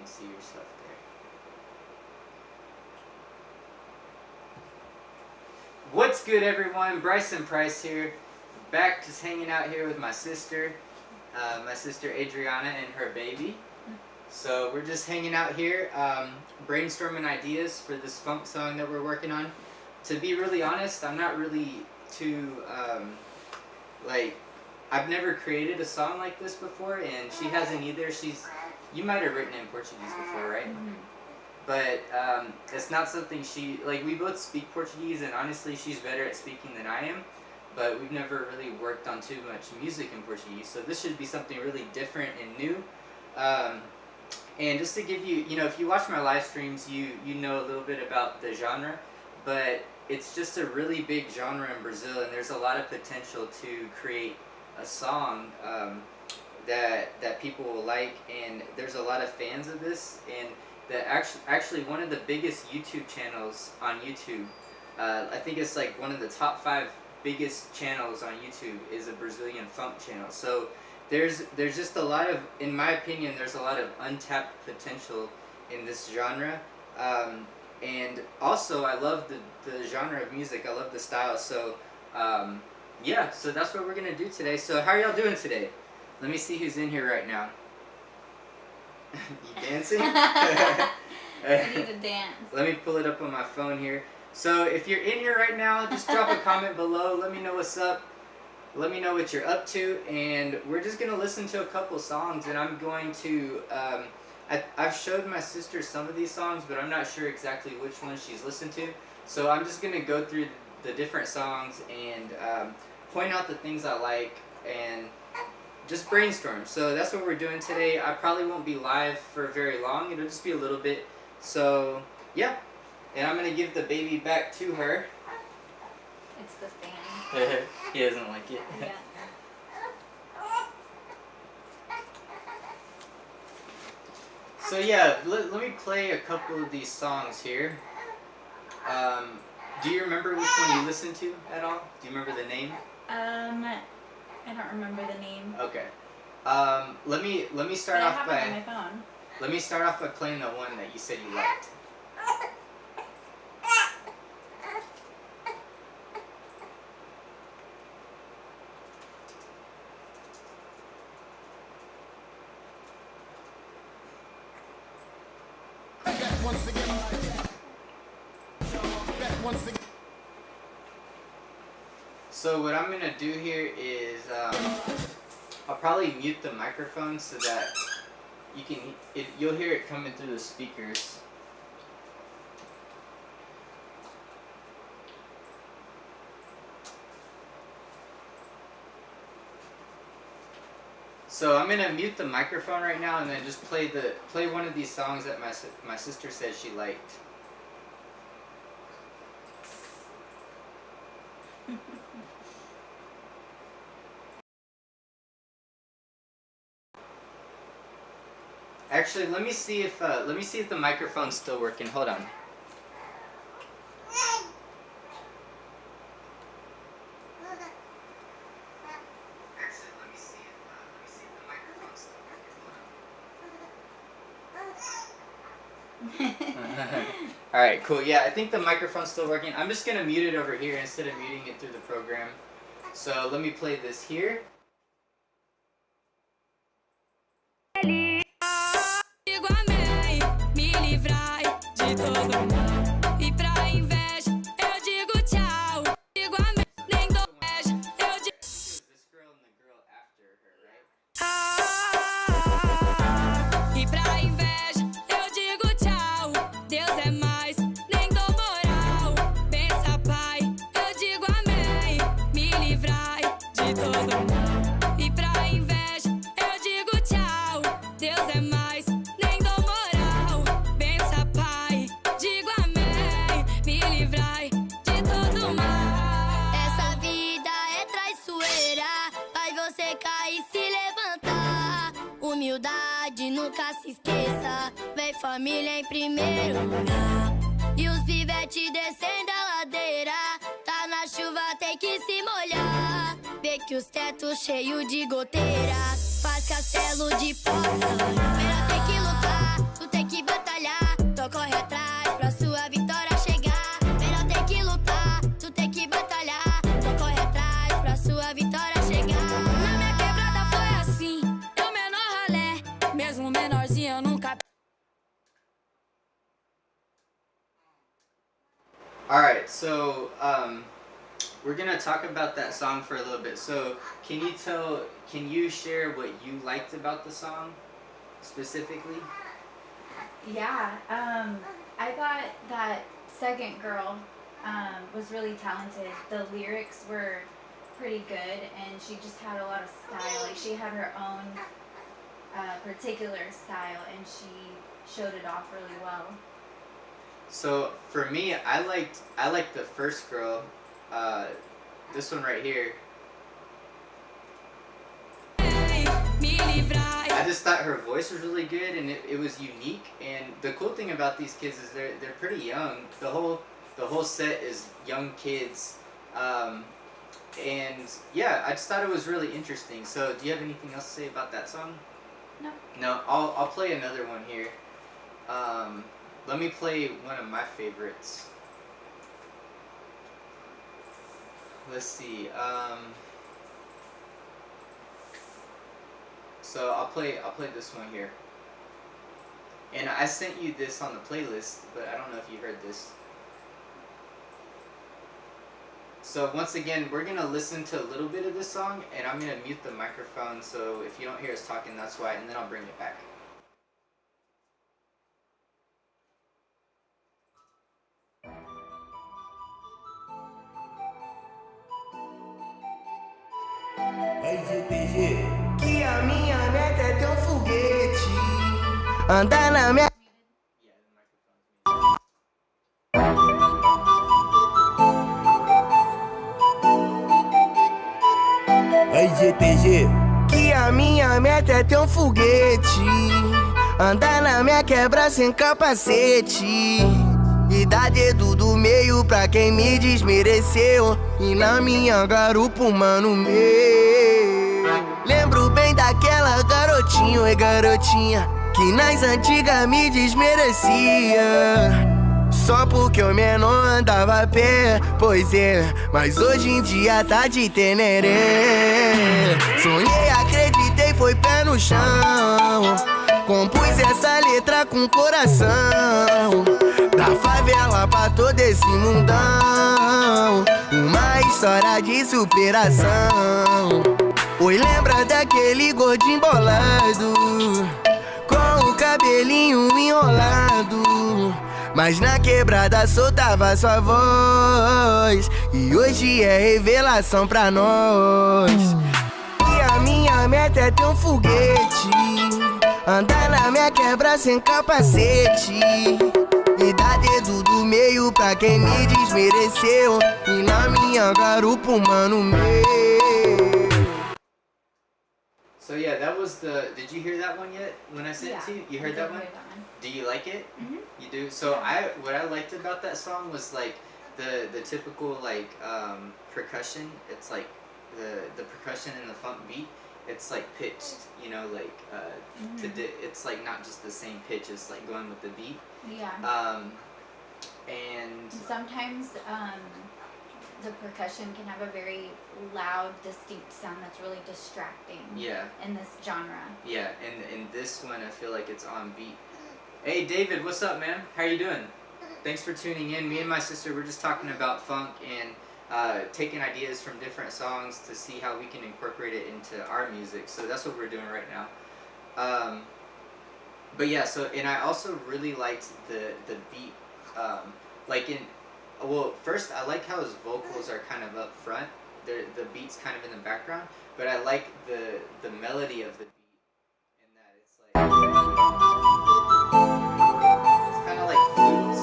can see your stuff there. What's good, everyone? Bryson Price here, back just hanging out here with my sister Adriana and her baby. So we're just hanging out here, brainstorming ideas for this funk song that we're working on. To be really honest, I'm not really too, I've never created a song like this before, and she hasn't either. You might have written in Portuguese before, right? Mm-hmm. But it's not something we both speak Portuguese, and honestly she's better at speaking than I am, but we've never really worked on too much music in Portuguese, so this should be something really different and new. And just to give you, if you watch my live streams, you know a little bit about the genre, but it's just a really big genre in Brazil, and there's a lot of potential to create a song that people will like, and there's a lot of fans of this, and that actually one of the biggest YouTube channels on YouTube, I think it's like one of the top 5 biggest channels on YouTube, is a Brazilian funk channel. So there's just a lot of, in my opinion, there's a lot of untapped potential in this genre. And also I love the genre of music, I love the style, so yeah, so that's what we're gonna do today. So how are y'all doing today? Let me see who's in here right now. You dancing? I need to dance. Let me pull it up on my phone here. So if you're in here right now, just drop a comment below, let me know what's up, let me know what you're up to, and we're just gonna listen to a couple songs, and I'm going to I've showed my sister some of these songs, but I'm not sure exactly which ones she's listened to. So I'm just going to go through the different songs and point out the things I like and just brainstorm. So that's what we're doing today. I probably won't be live for very long. It'll just be a little bit. So yeah. And I'm going to give the baby back to her. It's the fan. He doesn't like it. Yeah. So yeah, let me play a couple of these songs here. Do you remember which one you listened to at all? Do you remember the name? I don't remember the name. Okay. Let me start but off I have by it on my phone. Let me start off by playing the one that you said you liked. So what I'm gonna do here is I'll probably mute the microphone so that you'll hear it coming through the speakers. So I'm gonna mute the microphone right now and then just play one of these songs that my sister said she liked. Actually, let me see if the microphone's still working. Hold on. Alright, cool. Yeah, I think the microphone's still working. I'm just gonna mute it over here instead of muting it through the program. So let me play this here. Humildade, nunca se esqueça. Vem família em primeiro lugar. E os pivetes descendo a ladeira. Tá na chuva, tem que se molhar. Vê que os tetos cheios de goteira. Faz castelo de porta. Primeiro tem que lutar, tu tem sozinha eu nunca. Alright, so we're gonna talk about that song for a little bit. So can you share what you liked about the song specifically? Yeah, I thought that second girl was really talented. The lyrics were pretty good, and she just had a lot of style. Like, she had her own particular style, and she showed it off really well. So for me, I liked the first girl, this one right here. I just thought her voice was really good, and it was unique. And the cool thing about these kids is they're pretty young. The whole set is young kids, and yeah, I just thought it was really interesting. So do you have anything else to say about that song? No. No, I'll play another one here. Let me play one of my favorites. Let's see. So I'll play this one here. And I sent you this on the playlist, but I don't know if you heard this. So once again, we're gonna listen to a little bit of this song, and I'm gonna mute the microphone, so if you don't hear us talking, that's why, and then I'll bring it back. Que a minha meta é ter um foguete, andar na minha. GTG. Que a minha meta é ter um foguete, andar na minha quebra sem capacete, e dar dedo do meio pra quem me desmereceu, e na minha garupa, mano meu. Lembro bem daquela garotinha, oi garotinha, que nas antigas me desmerecia, só porque o menor andava a pé, pois é, mas hoje em dia tá de teneré. Sonhei, acreditei, foi pé no chão, compus essa letra com coração, da favela pra todo esse mundão, uma história de superação. Oi, lembra daquele gordinho bolado, com o cabelinho enrolado, mas na quebrada soltava sua voz, e hoje é revelação pra nós. E a minha meta é ter um foguete, andar na minha quebra sem capacete, e dar dedo do meio pra quem me desmereceu, e na minha garupa, mano meu. So yeah, that was did you hear that one yet when I sent it to you? You heard that one? Do you like it? Mm-hmm. You do? So what I liked about that song was like the typical like percussion. It's like the percussion and the funk beat. It's like pitched, you know, like it's like not just the same pitch. It's like going with the beat. Yeah. And sometimes the percussion can have a very loud, distinct sound that's really distracting. Yeah. In this genre. Yeah, and in this one, I feel like it's on beat. Hey, David, what's up, man? How you doing? Thanks for tuning in. Me and my sister, we're just talking about funk and taking ideas from different songs to see how we can incorporate it into our music. So that's what we're doing right now. But yeah, so, and I also really liked the beat, well, first I like how his vocals are kind of up front. The beat's kind of in the background, but I like the melody of the beat, in that it's like it's kind of like flutes.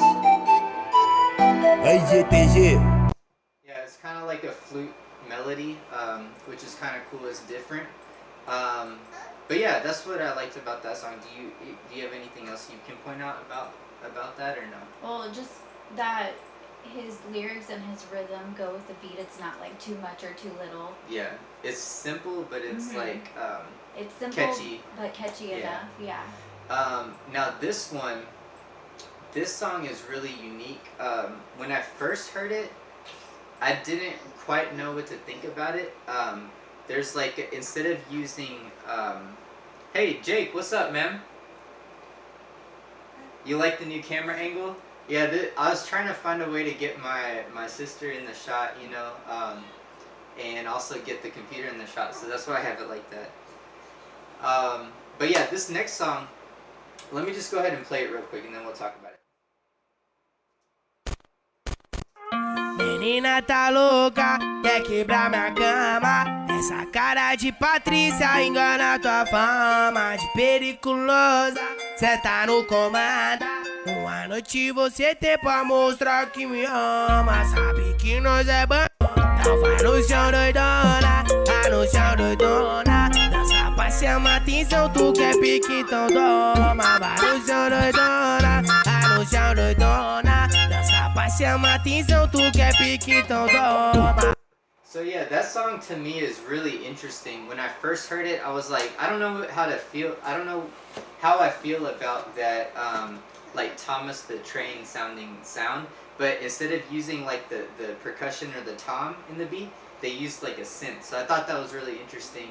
Yeah, it's kind of like a flute melody, which is kind of cool. It's different. But yeah, that's what I liked about that song. Do you have anything else you can point out about that or no? Well, just that his lyrics and his rhythm go with the beat. It's not like too much or too little. Yeah, it's simple, but it's like it's simple, catchy, but catchy enough. Yeah. Now this song is really unique. When I first heard it, I didn't quite know what to think about it. There's like, instead of using, hey Jake, what's up, man? You like the new camera angle? Yeah, I was trying to find a way to get my sister in the shot, you know, and also get the computer in the shot, so that's why I have it like that. But yeah, this next song, let me just go ahead and play it real quick and then we'll talk about it. Menina tá louca, quer quebrar minha cama. Essa cara de Patrícia engana tua fama de periculosa. Cê tá no comando. Uma noite você tem pra mostrar que me ama. Sabe que nós é bom. Então vai no chão doidona, vai no chão doidona. Dança pra chamar atenção, tu quer pique, então toma. Vai no chão doidona, vai no chão doidona. Dança pra chamar atenção, tu quer pique, então toma. So yeah, that song to me is really interesting. When I first heard it, I was like, I don't know how to feel. I don't know how I feel about that, like Thomas the Train sounding sound. But instead of using like the percussion or the tom in the beat, they used like a synth. So I thought that was really interesting.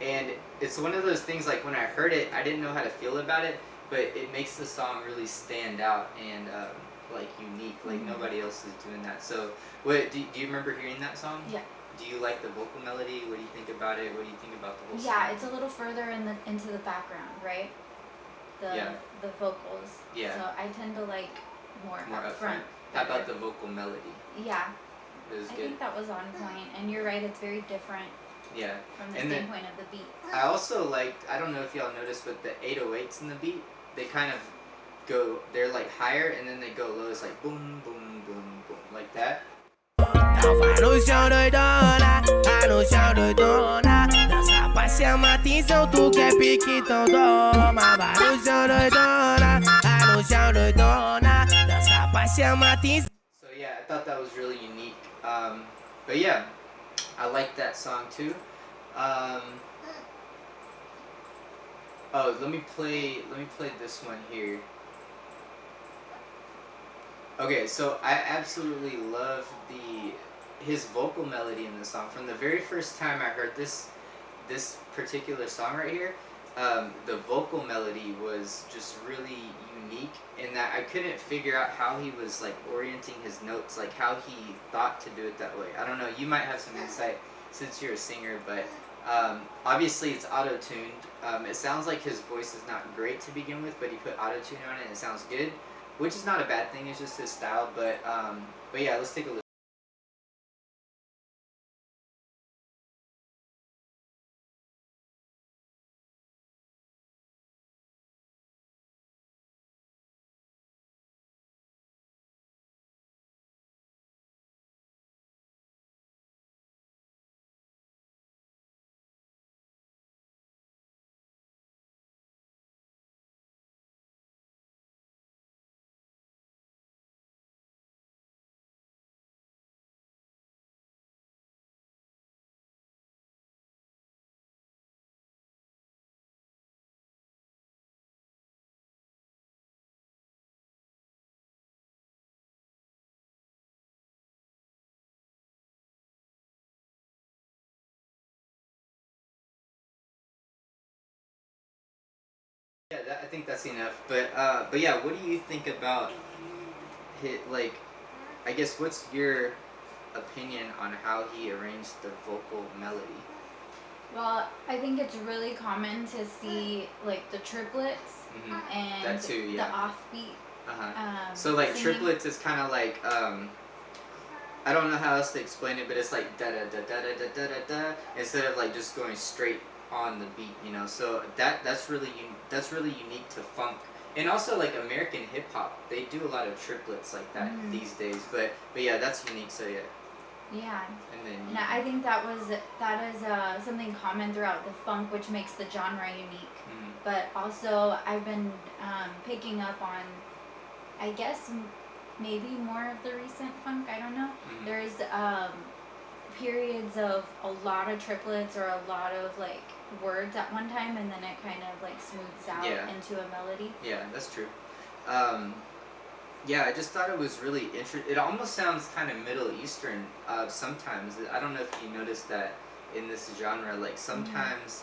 And it's one of those things like when I heard it, I didn't know how to feel about it, but it makes the song really stand out and like unique. Like nobody else is doing that. So what do you remember hearing that song? Yeah. Do you like the vocal melody? What do you think about it? What do you think about the whole song? Yeah, it's a little further into the background, right? The vocals. Yeah. So I tend to like more up front. How about the vocal melody? Yeah. It was I good. think that was on point, and you're right, it's very different Yeah. from the And then- standpoint of the beat. I also liked, I don't know if y'all noticed, but the 808s in the beat, they kind of go, they're like higher and then they go low. It's like boom, boom, boom, boom, like that. Então vai no chão doidona, vai no chão doidona. Dança pra chamar atenção, tu quer pique, então toma. Vai no chão doidona, vai no chão doidona. Dança pra chamar atenção. So yeah, I thought that was really unique. But yeah, I like that song too. Oh, let me play this one here. Okay, so I absolutely love his vocal melody in the song. From the very first time I heard this particular song right here, the vocal melody was just really unique in that I couldn't figure out how he was like orienting his notes, like how he thought to do it that way. I don't know, you might have some insight since you're a singer, but obviously it's auto-tuned. It sounds like his voice is not great to begin with, but he put auto-tune on it and it sounds good, which is not a bad thing, it's just his style. But yeah, let's take a listen. Yeah, I think that's enough. But yeah, what do you think about like, I guess what's your opinion on how he arranged the vocal melody? Well, I think it's really common to see like the triplets and That too, yeah. the offbeat. So like singing. triplets is kind of like I don't know how else to explain it, but it's like da da da da da da da da instead of like just going straight on the beat, you know. So that's really unique to funk, and also like American hip hop. They do a lot of triplets like that these days. But yeah, that's unique. So yeah. Yeah. And then And I think that is something common throughout the funk, which makes the genre unique. But also, I've been picking up on, I guess, maybe more of the recent funk. I don't know. There's periods of a lot of triplets or a lot of like words at one time, and then it kind of like smooths out into a melody. Yeah, that's true. Yeah, I just thought it was really interesting. It almost sounds kind of Middle Eastern sometimes. I don't know if you noticed that in this genre. Like sometimes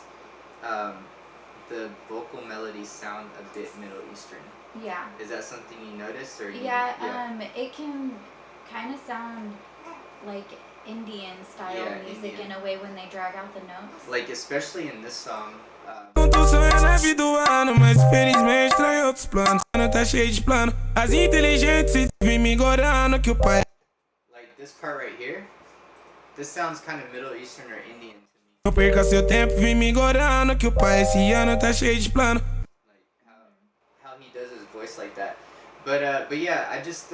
the vocal melodies sound a bit Middle Eastern. Yeah. Is that something you noticed, or it can kind of sound like Indian style music Indian. in a way when they drag out the notes. Like especially in this song. Não tô sonhando a vida do ano, mas infelizmente tem outros planos. Não tá cheio de plano. As inteligentes vêm me engorando que o pai. Like this part right here, this sounds kind of Middle Eastern or Indian to me. Não perca seu tempo, vem me engorando que o pai esse ano tá cheio de plano. Like how he does his voice like that. But yeah, I just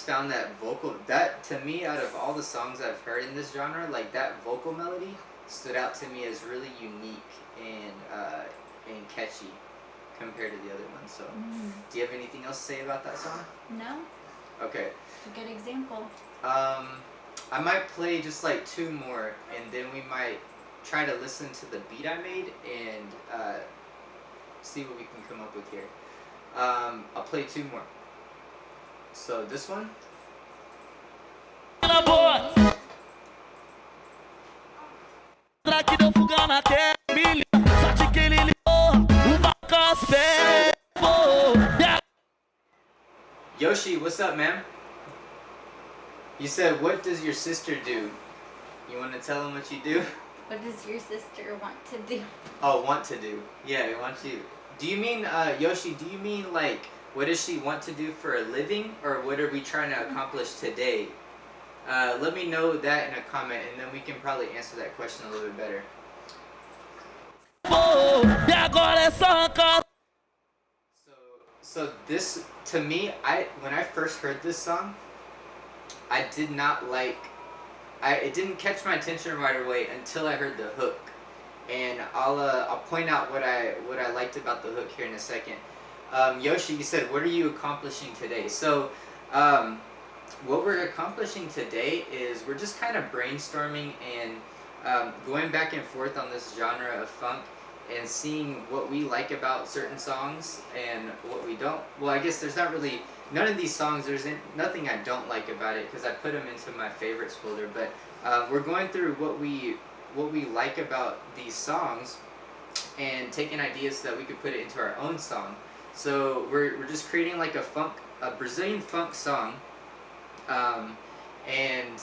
found that vocal, that to me, out of all the songs I've heard in this genre, like that vocal melody stood out to me as really unique and catchy compared to the other ones. So, do you have anything else to say about that song? No. Okay. It's a good example. I might play just like 2 more, and then we might try to listen to the beat I made and see what we can come up with here. I'll play 2 more. So this one. Yoshi, what's up, man? You said, what does your sister do? You want to tell him what you do? What does your sister want to do? Oh, want to do. Yeah, I want you. Do you mean, Yoshi, do you mean like, what does she want to do for a living? Or what are we trying to accomplish today? Let me know that in a comment, and then we can probably answer that question a little bit better. So this, to me, when I first heard this song, I did not like, it didn't catch my attention right away until I heard the hook. And I'll point out what I liked about the hook here in a second. Yoshi, you said, what are you accomplishing today? So what we're accomplishing today is we're just kind of brainstorming and going back and forth on this genre of funk and seeing what we like about certain songs and what we don't. Well, I guess there's not really, none of these songs, there's nothing I don't like about it because I put them into my favorites folder, but we're going through what we like about these songs and taking ideas so that we could put it into our own song. So we're just creating like a Brazilian funk song, and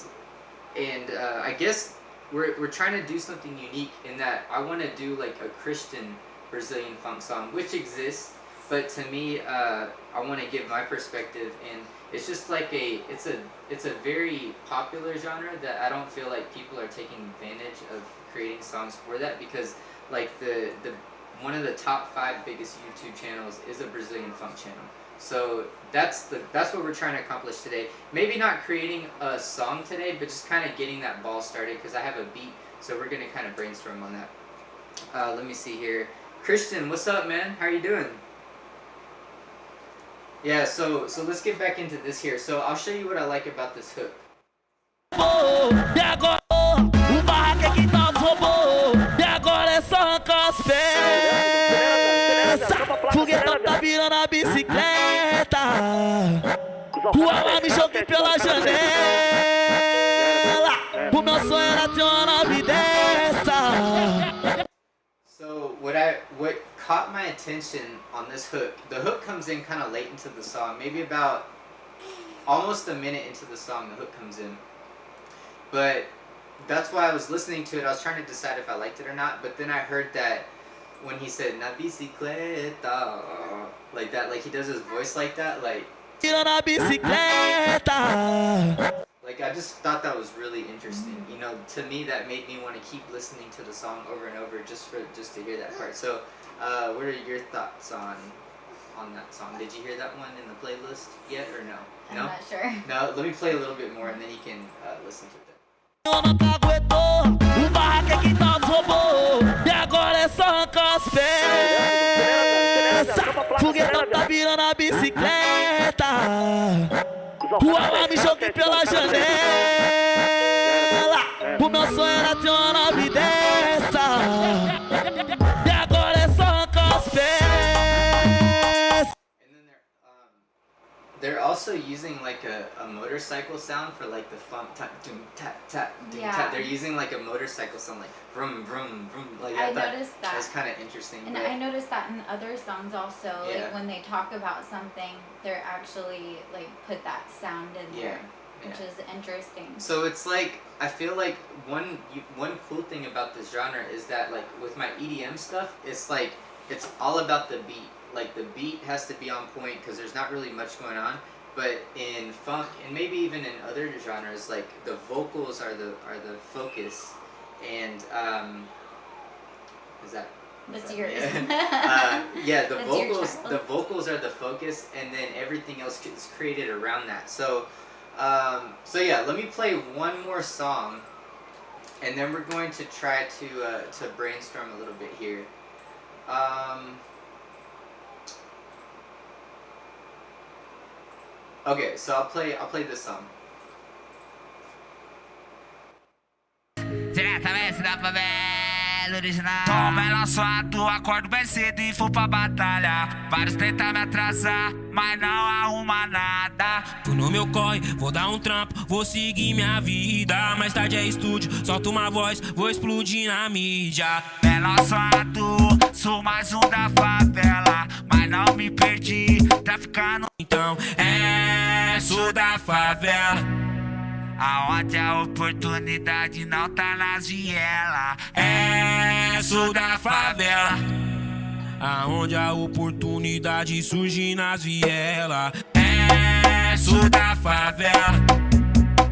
I guess we're trying to do something unique in that I want to do like a Christian Brazilian funk song, which exists, but to me, I want to give my perspective, and it's just like it's a very popular genre that I don't feel like people are taking advantage of creating songs for that, because like the one of the top 5 biggest YouTube channels is a Brazilian funk channel. So that's what we're trying to accomplish today. Maybe not creating a song today, but just kind of getting that ball started, because I have a beat, so we're gonna kind of brainstorm on that. Let me see here. Christian, what's up, man? How are you doing? Yeah, so let's get back into this here. So I'll show you what I like about this hook. Foguetão tá virando a bicicleta. Tua me joguei pela janela. O meu sonho era ter uma nave dessa. So what caught my attention on this hook, the hook comes in kind of late into the song, maybe about almost a minute into the song the hook comes in. But that's why I was listening to it, I was trying to decide if I liked it or not, but then I heard that when he said na bicicleta, like that, like he does his voice like that, like I just thought that was really interesting. You know, to me that made me want to keep listening to the song over and over just to hear that part. So what are your thoughts on that song? Did you hear that one in the playlist yet or no? I'm not sure. No, let me play a little bit more and then you can listen to it. Eu não aguentou, o barraco é quem tá os robô. E agora é só arrancar as peças. Foguetão tá virando a bicicleta. Tua me joguei pela janela. O meu sonho era ter uma nave dessa. E agora é só arrancar as peças. And then also using like a motorcycle sound for like the funk. Doom, tap, tap, doom, Yeah. tap. They're using like a motorcycle sound, like vroom, vroom, vroom. Like I noticed that. That's kind of interesting. And but I noticed that in other songs also. Yeah. Like when they talk about something, they're actually like put that sound in Yeah. there, which is interesting. So it's like, I feel like one cool thing about this genre is that like with my EDM stuff, it's like it's all about the beat. Like the beat has to be on point because there's not really much going on. But in funk and maybe even in other genres, like the vocals are the focus, and is that? That's yours. Yeah, the That's your vocals. child. The vocals are the focus, and then everything else is created around that. So, so yeah, let me play one more song, and then we're going to try to brainstorm a little bit here. Okay, so I'll play this song. Diretamente da favela original. Toma ela só atua, acordo bem cedo e vou pra batalha. Vários tentam me atrasar, mas não arruma nada. Tô no meu corre, vou dar um trampo, vou seguir minha vida. Mais tarde é estúdio, solto uma voz, vou explodir na mídia. Menor só atuo, sou mais um da favela, mas não me perdi, traficando. Então sou da favela. Aonde a oportunidade não tá nas vielas. Sou da favela. Aonde a oportunidade surge nas vielas. Sou da favela.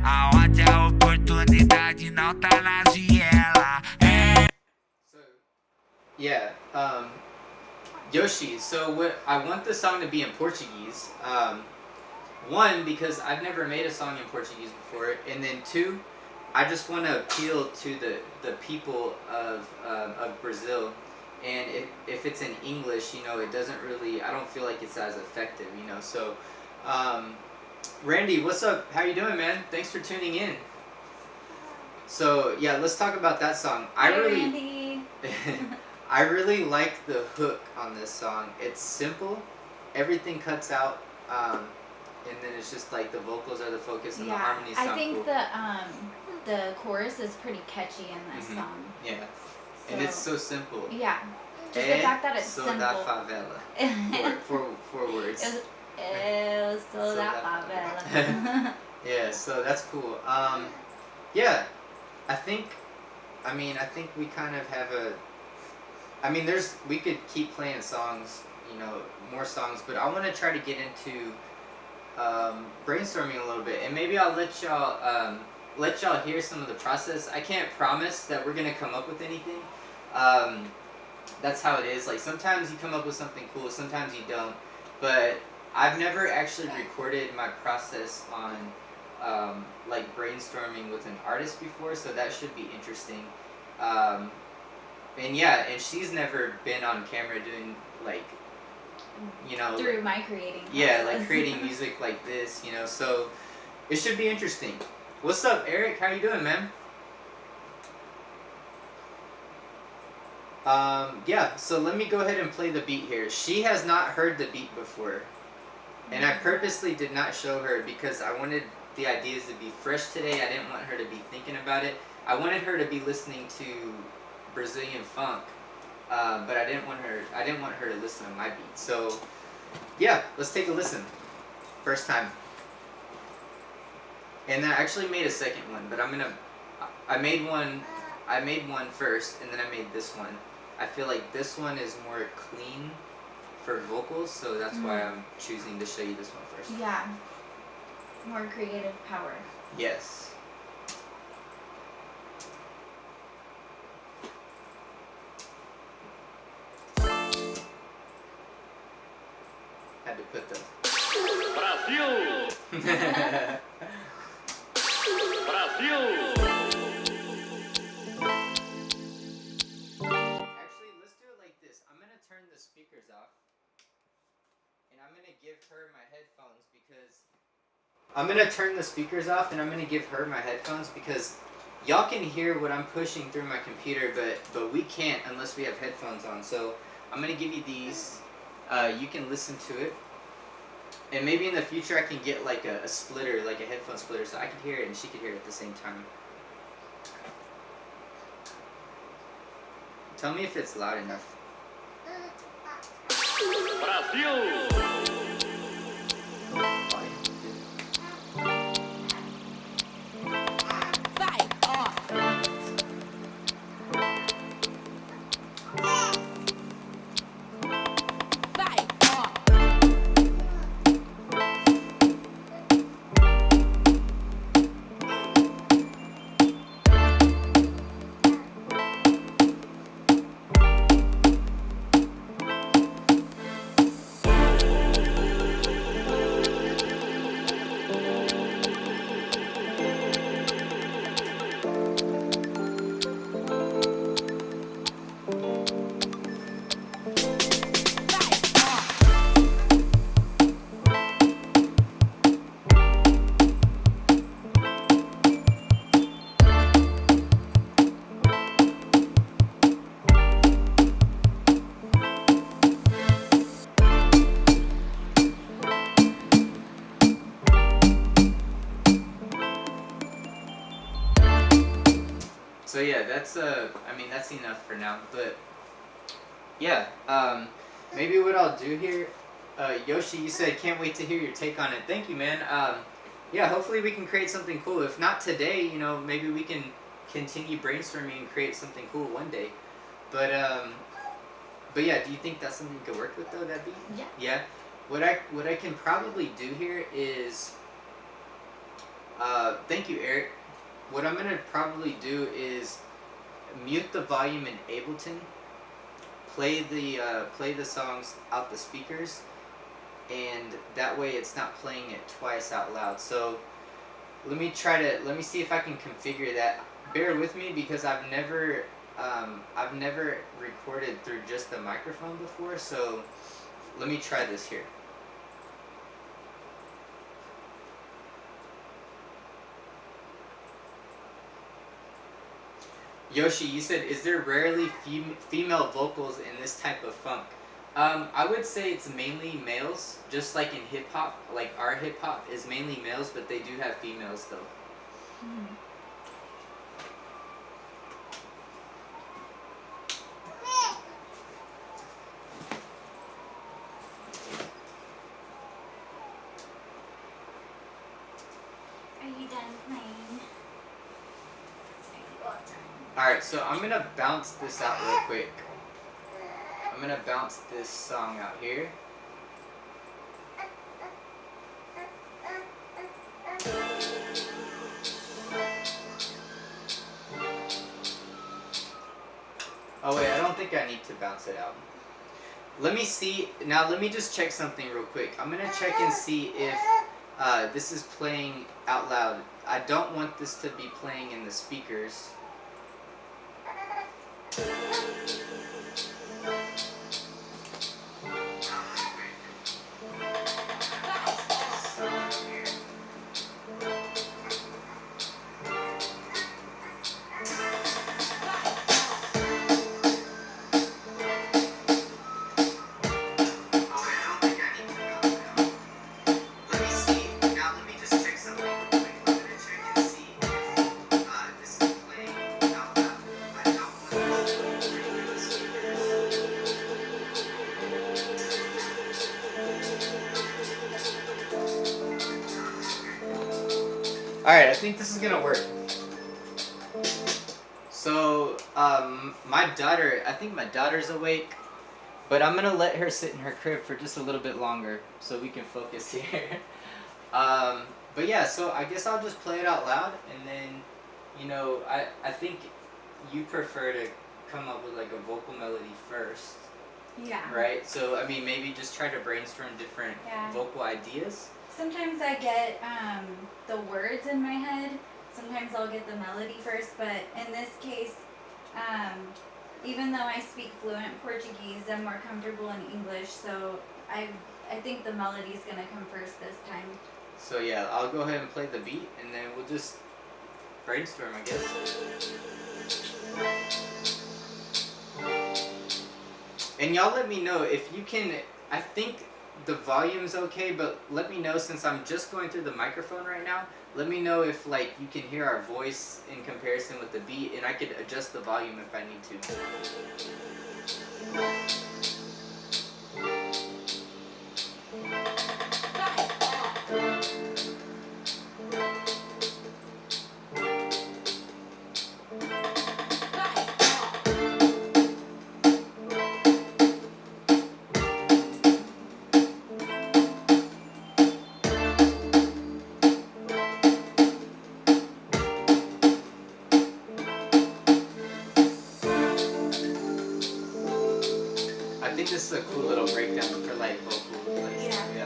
Aonde a oportunidade não tá nas vielas. So, yeah, Yoshi. So what I want the song to be in Portuguese. One, because I've never made a song in Portuguese before, and then two, I just want to appeal to the people of Brazil, and if it's in English, you know, it doesn't really, I don't feel like it's as effective, you know. So, Randy, what's up? How you doing, man? Thanks for tuning in. So yeah, let's talk about that song. Hi, Randy. I really like the hook on this song. It's simple, everything cuts out. And then it's just like the vocals are the focus and the harmonies sound I think cool. the chorus is pretty catchy in this song. Yeah, and it's so simple. Yeah, just the fact that it's sou simple. da favela. Four words. Eu sou da favela. Yeah, so that's cool. Yeah, I think we kind of have we could keep playing songs, you know, more songs, but I want to try to get into brainstorming a little bit, and maybe I'll let y'all hear some of the process. I can't promise that we're gonna come up with anything. That's how it is. Like sometimes you come up with something cool, sometimes you don't. But I've never actually recorded my process on like brainstorming with an artist before, so that should be interesting. And yeah, and she's never been on camera doing like, you know, through my creating process. Yeah, like creating music like this, you know, so it should be interesting. What's up, Eric? How you doing, man? Yeah, so let me go ahead and play the beat here. She has not heard the beat before, and I purposely did not show her because I wanted the ideas to be fresh today. I didn't want her to be thinking about it. I wanted her to be listening to Brazilian funk. But I didn't want her to listen to my beat. So, yeah, let's take a listen. First time. And I actually made a second one, but I made one first, and then I made this one. I feel like this one is more clean for vocals, so that's why I'm choosing to show you this one first. Yeah. More creative power. Yes. Had to put the Brasil! Brasil! Actually, let's do it like this. I'm gonna turn the speakers off, and I'm gonna give her my headphones because y'all can hear what I'm pushing through my computer, but we can't unless we have headphones on. So I'm gonna give you these. You can listen to it. And maybe in the future I can get like a splitter, like a headphone splitter, so I could hear it and she could hear it at the same time. Tell me if it's loud enough. Brasil! So yeah, that's I mean that's enough for now. But yeah, maybe what I'll do here, Yoshi, you said can't wait to hear your take on it. Thank you, man. Yeah, hopefully we can create something cool. If not today, you know, maybe we can continue brainstorming and create something cool one day. But yeah, do you think that's something you could work with though? That beat? Yeah. Yeah. What I can probably do here is, thank you, Eric. What I'm gonna probably do is mute the volume in Ableton, play the songs out the speakers, and that way it's not playing it twice out loud. So let me see if I can configure that. Bear with me because I've never recorded through just the microphone before, so let me try this here. Yoshi, you said, is there rarely female vocals in this type of funk? I would say it's mainly males, just like in hip hop. Like our hip hop is mainly males, but they do have females though. Mm. Are you done playing? Alright, so I'm gonna bounce this out real quick. I'm gonna bounce this song out here. Oh wait, I don't think I need to bounce it out. Let me see, now let me just check something real quick. I'm gonna check and see if this is playing out loud. I don't want this to be playing in the speakers. Alright, I think this is gonna work. So, my daughter, I think my daughter's awake, but I'm gonna let her sit in her crib for just a little bit longer so we can focus here. But yeah, so I guess I'll just play it out loud, and then, you know, I think you prefer to come up with like a vocal melody first. Yeah. Right? So, I mean, maybe just try to brainstorm different vocal ideas. Sometimes I get the words in my head. Sometimes I'll get the melody first, but in this case, even though I speak fluent Portuguese, I'm more comfortable in English, so I think the melody's gonna come first this time. So yeah, I'll go ahead and play the beat, and then we'll just brainstorm, I guess. And y'all let me know if you can, I think the volume's okay, but let me know, since I'm just going through the microphone right now, let me know if like you can hear our voice in comparison with the beat, and I could adjust the volume if I need to. I think this is a cool little breakdown for like vocal. Like, yeah.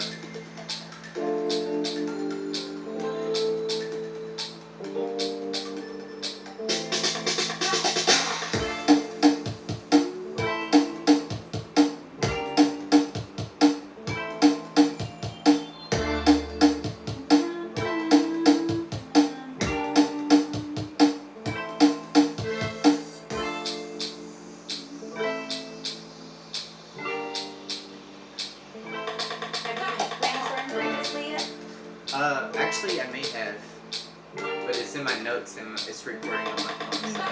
Actually, I may have, but it's in my notes and it's recording on my phone. So. I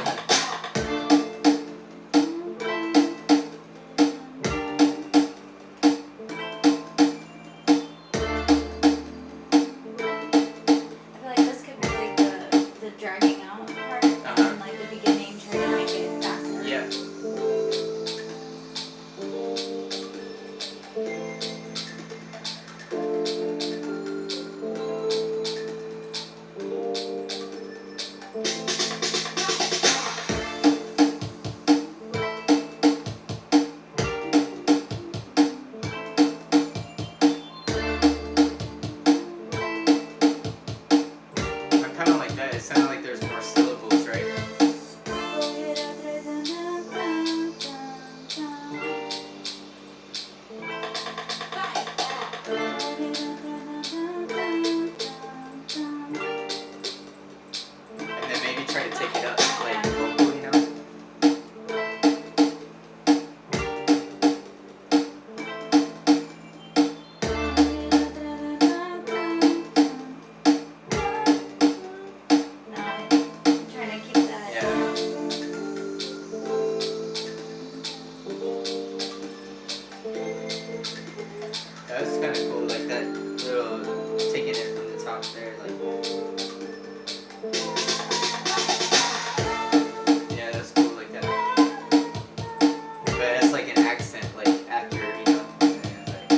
feel like this could be like the dragging out part, and then like the beginning, try to make it faster. Yeah. I kind of like that. It sounded like there's more syllables, right? And then maybe try to take it up, like vocal, you know? I'm trying to keep that. Yeah. That's kind of cool, like that little taking it from the top there, like. Yeah, that's cool, like that. But it's like an accent, like after, you know. And, like,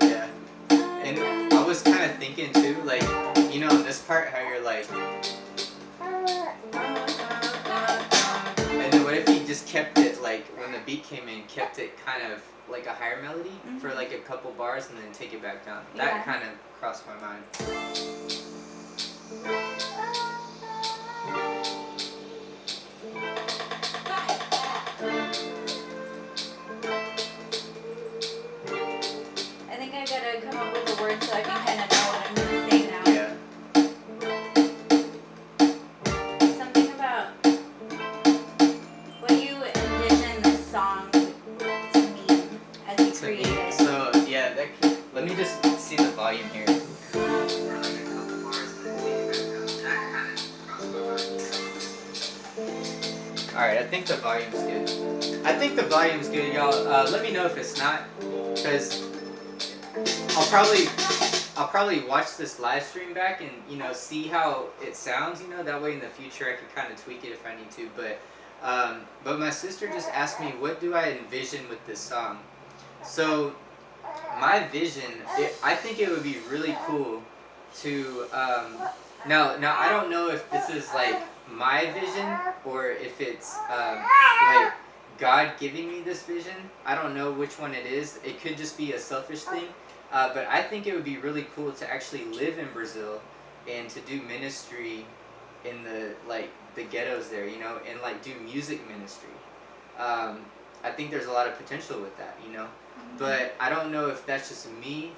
yeah. And I was kind of thinking too, like, you know, in this part, how you're like. And then what if you just kept it, like, when the beat came in, kept it kind of like a higher melody for like a couple bars and then take it back down? That Yeah. kind of crossed my mind. I think I gotta come up with the words so I can kind of know what I'm gonna say now. Yeah. Something about what do you envision this song to mean as you To create me, it? so yeah, let me just see the volume here. Alright, I think the volume's good. I think the volume's good, y'all. Let me know if it's not, because I'll probably watch this live stream back and, you know, see how it sounds, you know, that way in the future I can kind of tweak it if I need to. But my sister just asked me, what do I envision with this song? So my vision, I think it would be really cool to now I don't know if this is like my vision or if it's like God giving me this vision. I don't know which one it is. It could just be a selfish thing, but I think it would be really cool to actually live in Brazil and to do ministry in the like the ghettos there, you know, and like do music ministry. I think there's a lot of potential with that, you know, but I don't know if that's just me.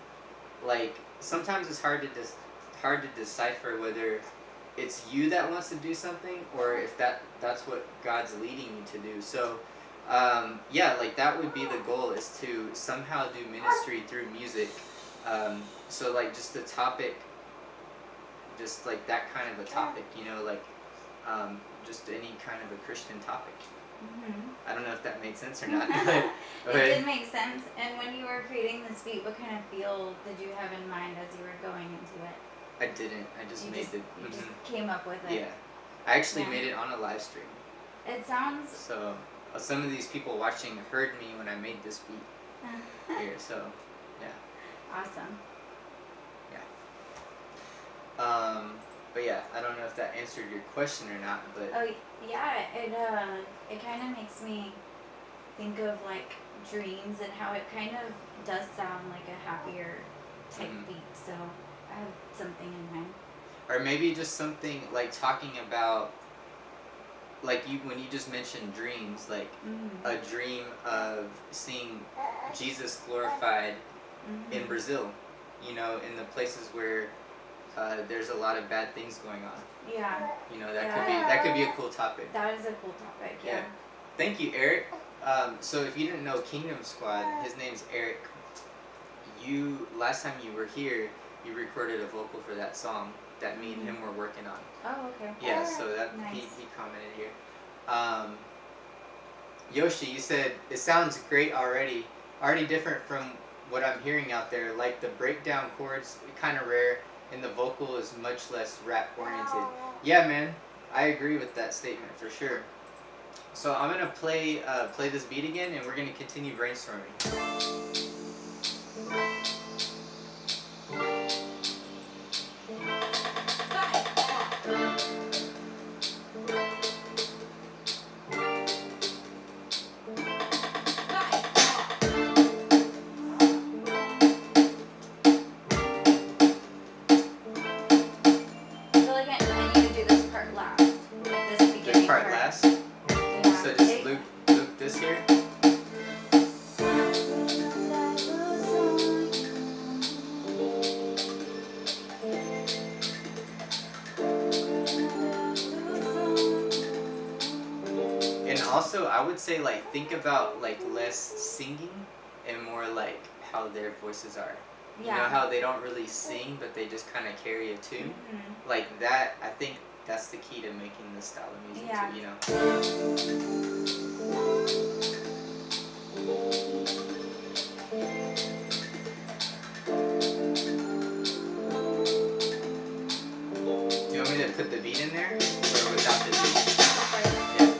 Like sometimes it's hard to decipher whether it's you that wants to do something or if that's what God's leading you to do. So yeah, like that would be the goal, is to somehow do ministry through music. So like just the topic, just like that kind of a topic, you know, like just any kind of a Christian topic. I don't know if that made sense or not. But It did make sense. And when you were creating this beat, what kind of feel did you have in mind as you were going into it? I didn't. I just made it. You just came up with it. Yeah. I actually Yeah. made it on a live stream. It sounds. So some of these people watching heard me when I made this beat here. So yeah. Awesome. But yeah, I don't know if that answered your question or not, but Oh yeah, it kind of makes me think of like dreams and how it kind of does sound like a happier type beat. So I have something in mind. or maybe just something like talking about, like when you just mentioned dreams, like a dream of seeing Jesus glorified in Brazil, you know, in the places where there's a lot of bad things going on. Yeah. You know, that could be a cool topic. That is a cool topic. Yeah. Thank you, Eric. So if you didn't know Kingdom Squad, his name's Eric. Last time you were here, you recorded a vocal for that song that me and him were working on. Oh, okay. Yeah, so that Nice. he commented here. Yoshi, you said it sounds great already. Already different from what I'm hearing out there. Like the breakdown chords, kind of rare, and the vocal is much less rap oriented. Yeah, man, I agree with that statement for sure. So I'm gonna play this beat again, and we're gonna continue brainstorming. I feel like I need to do this part last. Like this beginning This part last. Yeah. So just loop this here. And also, I would say like think about like less singing and more like how their voices are. You know how they don't really sing, but they just kind of carry a tune. Like that, I think that's the key to making this style of music Yeah. too, you know. Do you want me to put the beat in there or without the beat? Yeah.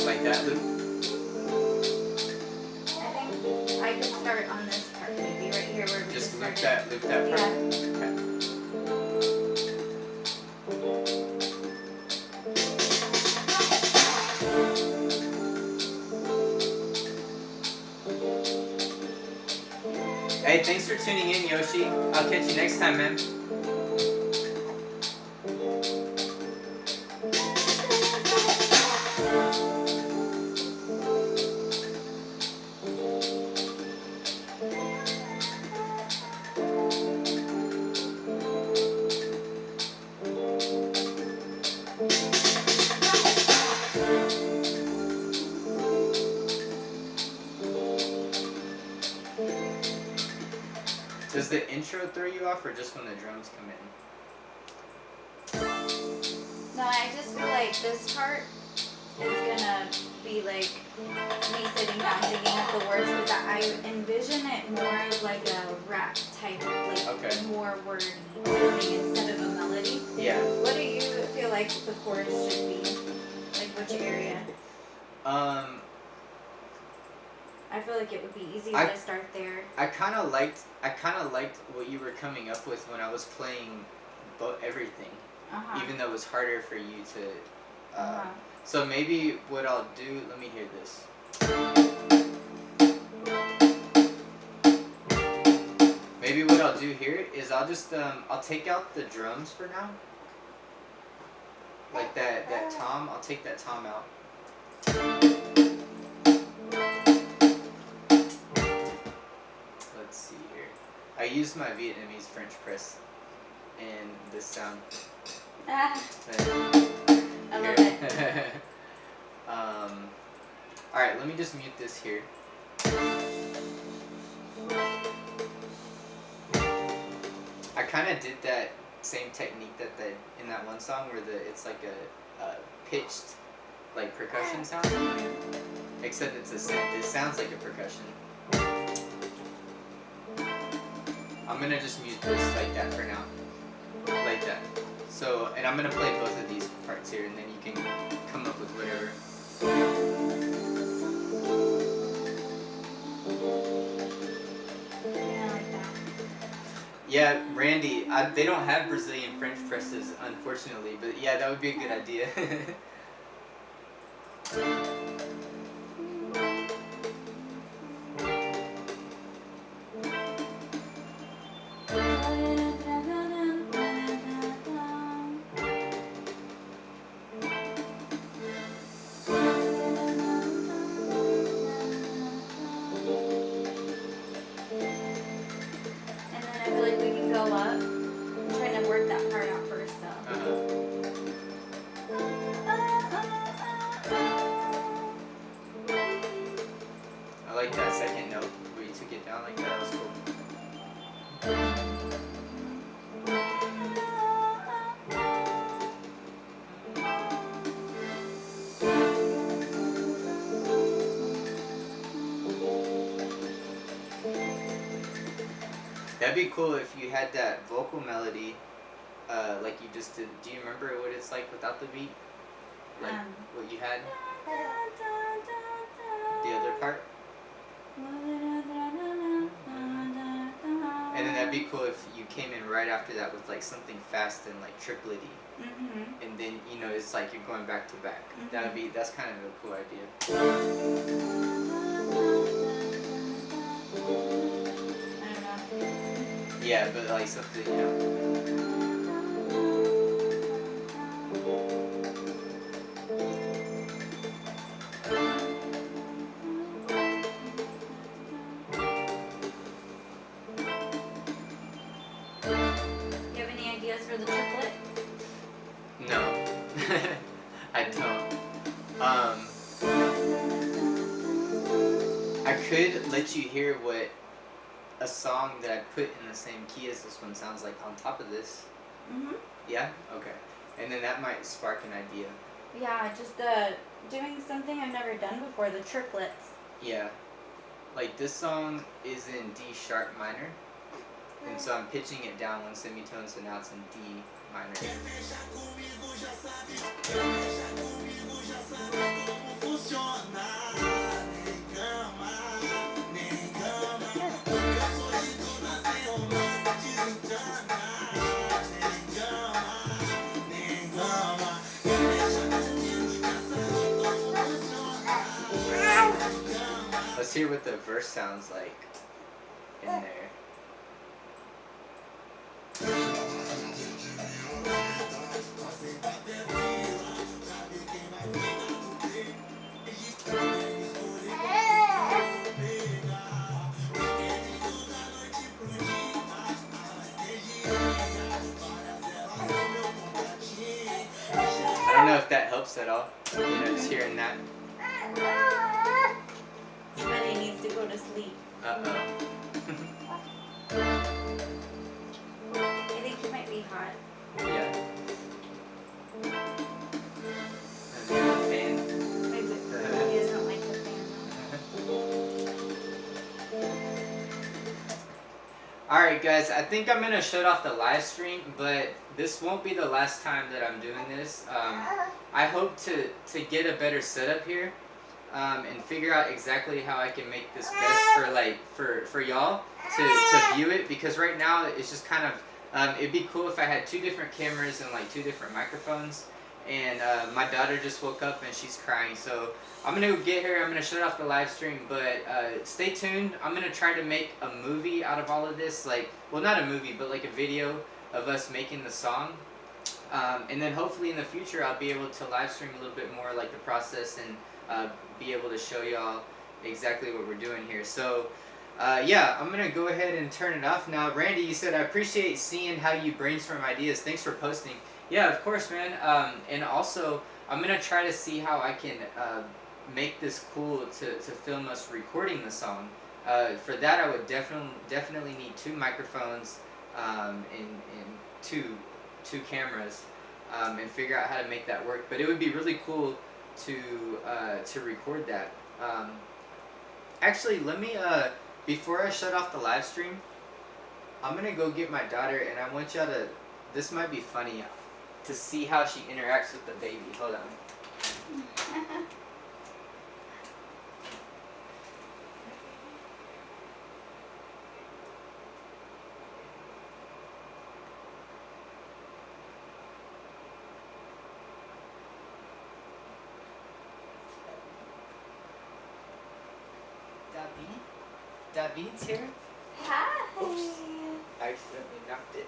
Like that, Luke? I think I could start on this part, maybe right here where we Just loop started. that part. Yeah. Okay. Hey, thanks for tuning in, Yoshi. I'll catch you next time, man. Does the intro throw you off or just when the drums come in? No, I just feel like this part is gonna be like me sitting down thinking of the words, because I envision it more of like a rap type, like Okay. more wordy thing instead of a melody. Yeah. What do you feel like the chorus should be? Like which area? I feel like it would be easy to start there. I kind of liked what you were coming up with when I was playing everything. Uh-huh. Even though it was harder for you to So maybe what I'll do, let me hear this. Maybe what I'll do here is I'll just I'll take out the drums for now. Like that tom, I'll take that tom out. Let's see here. I used my Vietnamese French press in this sound. I love it. Alright, let me just mute this here. I kind of did that same technique that in that one song where it's like a pitched like percussion sound, except it's a synth. It sounds like a percussion. I'm gonna just mute this like that for now, like that. So, and I'm gonna play both of these parts here, and then you can come up with whatever. Yeah, I like that. Yeah, Randy, they don't have Brazilian French presses, unfortunately, but yeah, that would be a good idea. And then I feel like we can go up. I'm trying to work that part out first though. I like that second note where you took it down like that. That was cool. That'd be cool if you had that vocal melody, like you just did. Do you remember what it's like without the beat? Like what you had? The other part? And then that'd be cool if you came in right after that with like something fast and like triplety. Mm-hmm. And then, you know, it's like you're going back to back. Mhm. That's kind of a cool idea. I don't know. Yeah, but like something, you know. You have any ideas for the triplet? No. I don't. I could let you hear what a song that I put in the same key as this one sounds like on top of this. Mm-hmm. Yeah? Okay. And then that might spark an idea. Yeah, just doing something I've never done before, the triplets. Yeah. Like this song is in D sharp minor. And so I'm pitching it down one semitone, so now it's in D minor. Let's hear what the verse sounds like in there. I don't know if that helps at all. You know, just hearing that. Somebody needs to go to sleep. Uh-oh. I think he might be hot. Yeah. And then the fan. Maybe he doesn't like the fan Alright guys, I think I'm gonna shut off the live stream, but this won't be the last time that I'm doing this. I hope to get a better setup here and figure out exactly how I can make this best for y'all to view it, because right now it's just kind of it'd be cool if I had two different cameras and like two different microphones, and my daughter just woke up and she's crying. So I'm gonna go get her. I'm gonna shut off the live stream, but stay tuned. I'm gonna try to make a movie out of all of this. Like, well, not a movie, but like a video of us making the song. And then hopefully in the future I'll be able to live stream a little bit more, like the process, and be able to show y'all exactly what we're doing here. So yeah, I'm gonna go ahead and turn it off now. Randy, you said I appreciate seeing how you brainstorm ideas. Thanks for posting. Yeah, of course, man. And also I'm gonna try to see how I can make this cool to film us recording the song. For that I would definitely need 2 microphones and two cameras, and figure out how to make that work. But it would be really cool to record that. Actually, let me before I shut off the live stream, I'm gonna go get my daughter, and I want y'all to. This might be funny to see how she interacts with the baby. Hold on. David's here? Hi. Oops. I accidentally knocked it.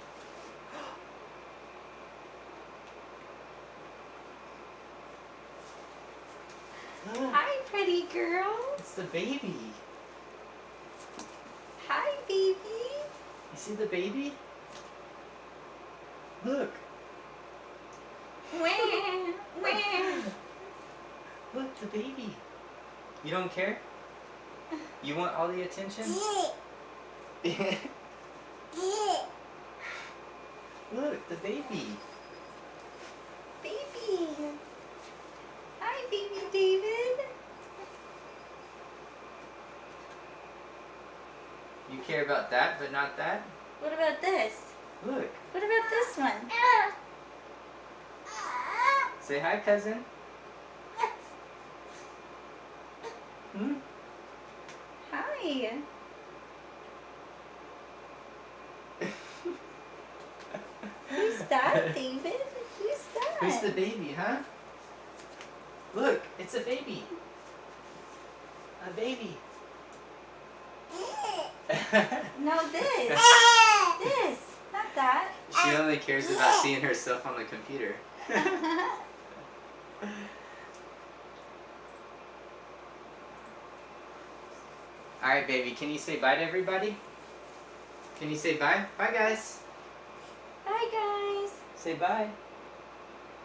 Look, Hi, pretty girl. it's the baby. Hi, baby. You see the baby? Look. Wah, wah. Look, the baby. You don't care? You want all the attention? Look, the baby. Baby. Hi, baby David. You care about that, but not that? What about this? Look. What about this one? Say hi, cousin. Hmm? Hi. Who's that, David? Who's that? Who's the baby, huh? Look, it's a baby. A baby. No, this. This. Not that. She only cares about seeing herself on the computer. Alright, baby, can you say bye to everybody? Can you say bye? Bye, guys. Hi, guys. Say bye.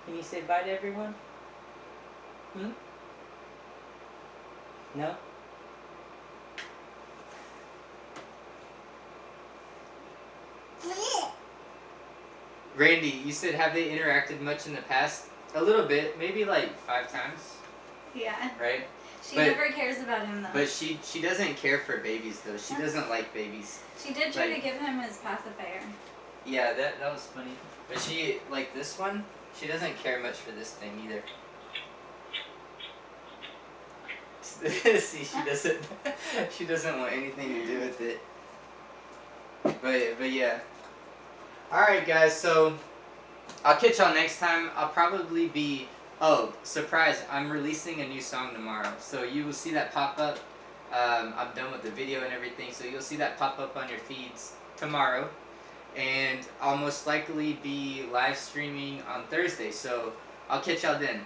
Can you say bye to everyone? Hmm? No? Randy, you said have they interacted much in the past? A little bit, maybe like 5 times, Yeah. right? She But- never cares about him, though. But she doesn't care for babies though. She doesn't like babies. She did try to like- give him his pacifier. Yeah, that was funny. But she, like this one, she doesn't care much for this thing either. See, she doesn't want anything to do with it. But yeah. Alright guys, so I'll catch y'all next time. I'll probably be, oh, surprise, I'm releasing a new song tomorrow. So you will see that pop up. I'm done with the video and everything, so you'll see that pop up on your feeds tomorrow. And I'll most likely be live streaming on Thursday, so I'll catch y'all then.